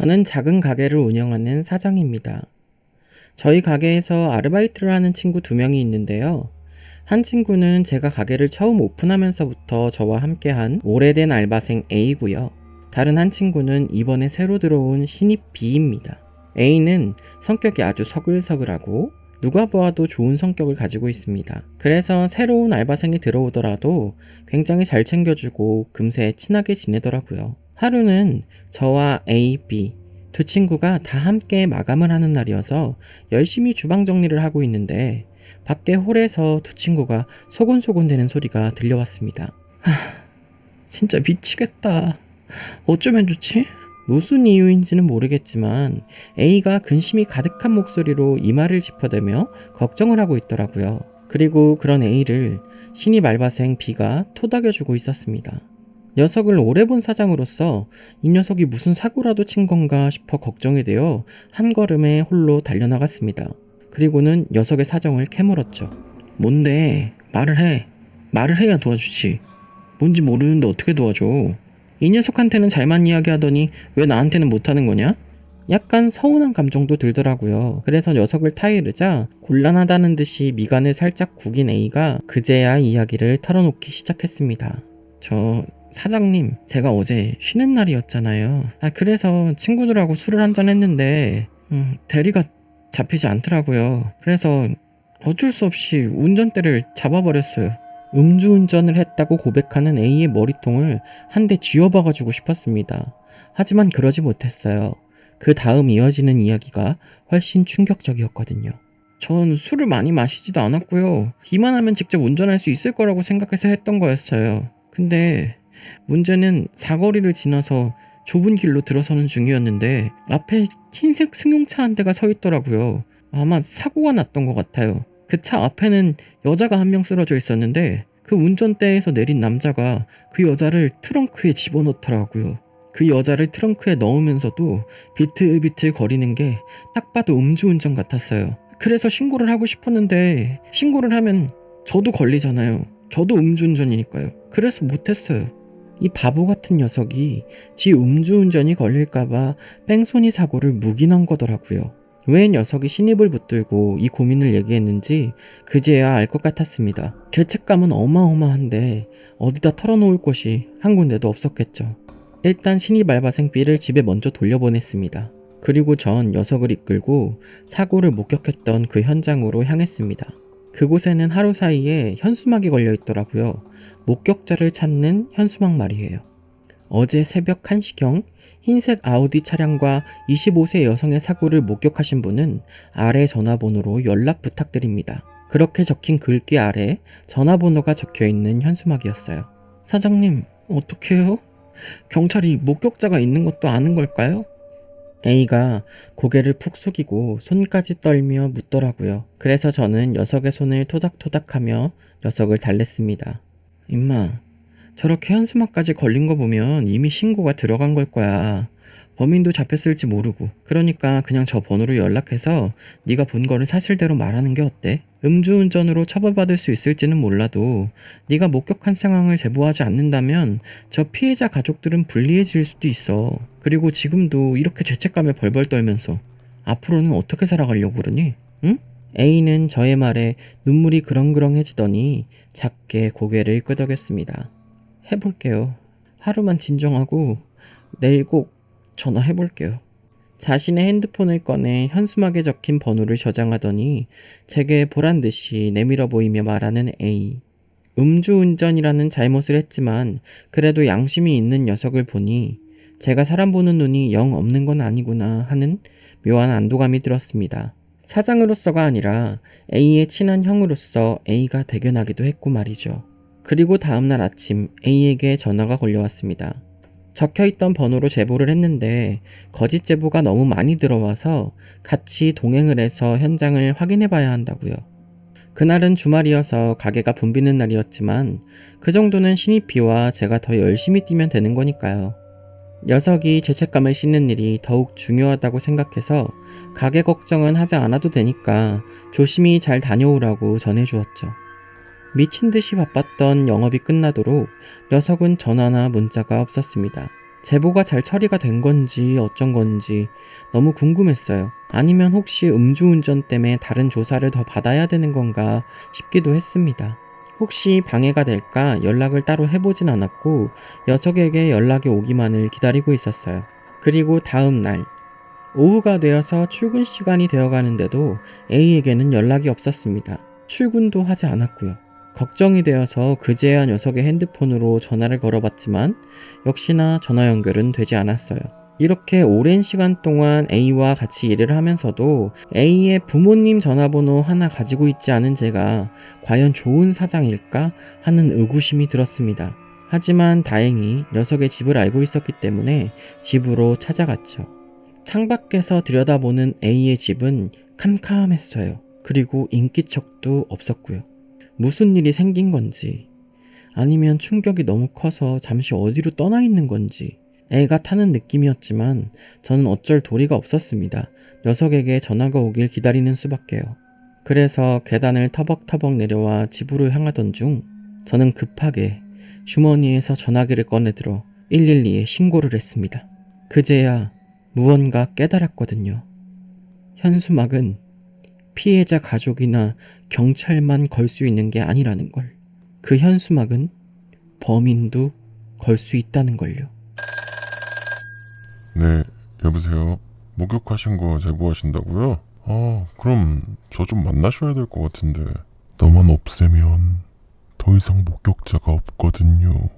저는 작은 가게를 운영하는 사장입니다. 저희 가게에서 아르바이트를 하는 친구 두 명이 있는데요. 한 친구는 제가 가게를 처음 오픈하면서부터 저와 함께한 오래된 알바생 A고요. 다른 한 친구는 이번에 새로 들어온 신입 B입니다. A는 성격이 아주 서글서글하고 누가 보아도 좋은 성격을 가지고 있습니다. 그래서 새로운 알바생이 들어오더라도 굉장히 잘 챙겨주고 금세 친하게 지내더라고요. 하루는 저와 A, B 두 친구가 다 함께 마감을 하는 날이어서 열심히 주방 정리를 하고 있는데 밖에 홀에서 두 친구가 소곤소곤 대는 소리가 들려왔습니다. 진짜 미치겠다. 어쩌면 좋지? 무슨 이유인지는 모르겠지만 A가 근심이 가득한 목소리로 이마를 짚어대며 걱정을 하고 있더라고요. 그리고 그런 A를 신입 알바생 B가 토닥여주고 있었습니다. 녀석을 오래 본 사장으로서 이 녀석이 무슨 사고라도 친 건가 싶어 걱정이 되어 한 걸음에 홀로 달려나갔습니다. 그리고는 녀석의 사정을 캐물었죠. 뭔데? 말을 해. 말을 해야 도와주지. 뭔지 모르는데 어떻게 도와줘. 이 녀석한테는 잘만 이야기하더니 왜 나한테는 못하는 거냐? 약간 서운한 감정도 들더라고요. 그래서 녀석을 타이르자 곤란하다는 듯이 미간을 살짝 구긴 A가 그제야 이야기를 털어놓기 시작했습니다. 사장님, 제가 어제 쉬는 날이었잖아요. 그래서 친구들하고 술을 한잔 했는데 대리가 잡히지 않더라고요. 그래서 어쩔 수 없이 운전대를 잡아버렸어요. 음주운전을 했다고 고백하는 A의 머리통을 한 대 쥐어박아주고 싶었습니다. 하지만 그러지 못했어요. 그 다음 이어지는 이야기가 훨씬 충격적이었거든요. 전 술을 많이 마시지도 않았고요. 이만하면 직접 운전할 수 있을 거라고 생각해서 했던 거였어요. 근데 문제는 사거리를 지나서 좁은 길로 들어서는 중이었는데 앞에 흰색 승용차 한 대가 서 있더라고요. 아마 사고가 났던 것 같아요. 그 차 앞에는 여자가 한 명 쓰러져 있었는데 그 운전대에서 내린 남자가 그 여자를 트렁크에 집어넣더라고요. 그 여자를 트렁크에 넣으면서도 비틀비틀 거리는 게 딱 봐도 음주운전 같았어요. 그래서 신고를 하고 싶었는데 신고를 하면 저도 걸리잖아요. 저도 음주운전이니까요. 그래서 못했어요. 이 바보 같은 녀석이 지 음주운전이 걸릴까봐 뺑소니 사고를 묵인한 거더라고요. 왜 녀석이 신입을 붙들고 이 고민을 얘기했는지 그제야 알 것 같았습니다. 죄책감은 어마어마한데 어디다 털어놓을 곳이 한 군데도 없었겠죠. 일단 신입 알바생 B를 집에 먼저 돌려보냈습니다. 그리고 전 녀석을 이끌고 사고를 목격했던 그 현장으로 향했습니다. 그곳에는 하루 사이에 현수막이 걸려 있더라고요. 목격자를 찾는 현수막 말이에요. 어제 새벽 1시경 흰색 아우디 차량과 25세 여성의 사고를 목격하신 분은 아래 전화번호로 연락 부탁드립니다. 그렇게 적힌 글귀 아래 전화번호가 적혀있는 현수막이었어요. 사장님, 어떡해요? 경찰이 목격자가 있는 것도 아는 걸까요? A가 고개를 푹 숙이고 손까지 떨며 묻더라고요. 그래서 저는 녀석의 손을 토닥토닥하며 녀석을 달랬습니다. 임마, 저렇게 현수막까지 걸린 거 보면 이미 신고가 들어간 걸 거야. 범인도 잡혔을지 모르고. 그러니까 그냥 저 번호로 연락해서 네가 본 거를 사실대로 말하는 게 어때? 음주운전으로 처벌받을 수 있을지는 몰라도 네가 목격한 상황을 제보하지 않는다면 저 피해자 가족들은 불리해질 수도 있어. 그리고 지금도 이렇게 죄책감에 벌벌 떨면서 앞으로는 어떻게 살아가려고 그러니? 응? A는 저의 말에 눈물이 그렁그렁해지더니 작게 고개를 끄덕였습니다. 해볼게요. 하루만 진정하고 내일 꼭 전화해볼게요. 자신의 핸드폰을 꺼내 현수막에 적힌 번호를 저장하더니 제게 보란듯이 내밀어 보이며 말하는 A. 음주운전이라는 잘못을 했지만 그래도 양심이 있는 녀석을 보니 제가 사람 보는 눈이 영 없는 건 아니구나 하는 묘한 안도감이 들었습니다. 사장으로서가 아니라 A의 친한 형으로서 A가 대견하기도 했고 말이죠. 그리고 다음날 아침 A에게 전화가 걸려왔습니다. 적혀있던 번호로 제보를 했는데 거짓 제보가 너무 많이 들어와서 같이 동행을 해서 현장을 확인해 봐야 한다고요. 그날은 주말이어서 가게가 붐비는 날이었지만 그 정도는 신입 B와 제가 더 열심히 뛰면 되는 거니까요. 녀석이 죄책감을 씻는 일이 더욱 중요하다고 생각해서 가게 걱정은 하지 않아도 되니까 조심히 잘 다녀오라고 전해주었죠. 미친듯이 바빴던 영업이 끝나도록 녀석은 전화나 문자가 없었습니다. 제보가 잘 처리가 된 건지 어쩐 건지 너무 궁금했어요. 아니면 혹시 음주운전 때문에 다른 조사를 더 받아야 되는 건가 싶기도 했습니다. 혹시 방해가 될까 연락을 따로 해보진 않았고 녀석에게 연락이 오기만을 기다리고 있었어요. 그리고 다음 날 오후가 되어서 출근 시간이 되어가는데도 A에게는 연락이 없었습니다. 출근도 하지 않았고요. 걱정이 되어서 그제야 녀석의 핸드폰으로 전화를 걸어봤지만 역시나 전화 연결은 되지 않았어요. 이렇게 오랜 시간 동안 A와 같이 일을 하면서도 A의 부모님 전화번호 하나 가지고 있지 않은 제가 과연 좋은 사장일까 하는 의구심이 들었습니다. 하지만 다행히 녀석의 집을 알고 있었기 때문에 집으로 찾아갔죠. 창밖에서 들여다보는 A의 집은 캄캄했어요. 그리고 인기척도 없었고요. 무슨 일이 생긴 건지 아니면 충격이 너무 커서 잠시 어디로 떠나 있는 건지 애가 타는 느낌이었지만 저는 어쩔 도리가 없었습니다. 녀석에게 전화가 오길 기다리는 수밖에요. 그래서 계단을 터벅터벅 내려와 집으로 향하던 중 저는 급하게 주머니에서 전화기를 꺼내들어 112에 신고를 했습니다. 그제야 무언가 깨달았거든요. 현수막은 피해자 가족이나 경찰만 걸 수 있는 게 아니라는 걸. 그 현수막은 범인도 걸 수 있다는 걸요. 네, 여보세요. 목격하신 거 제보하신다고요? 그럼 저 좀 만나셔야 될 것 같은데. 너만 없애면 더 이상 목격자가 없거든요.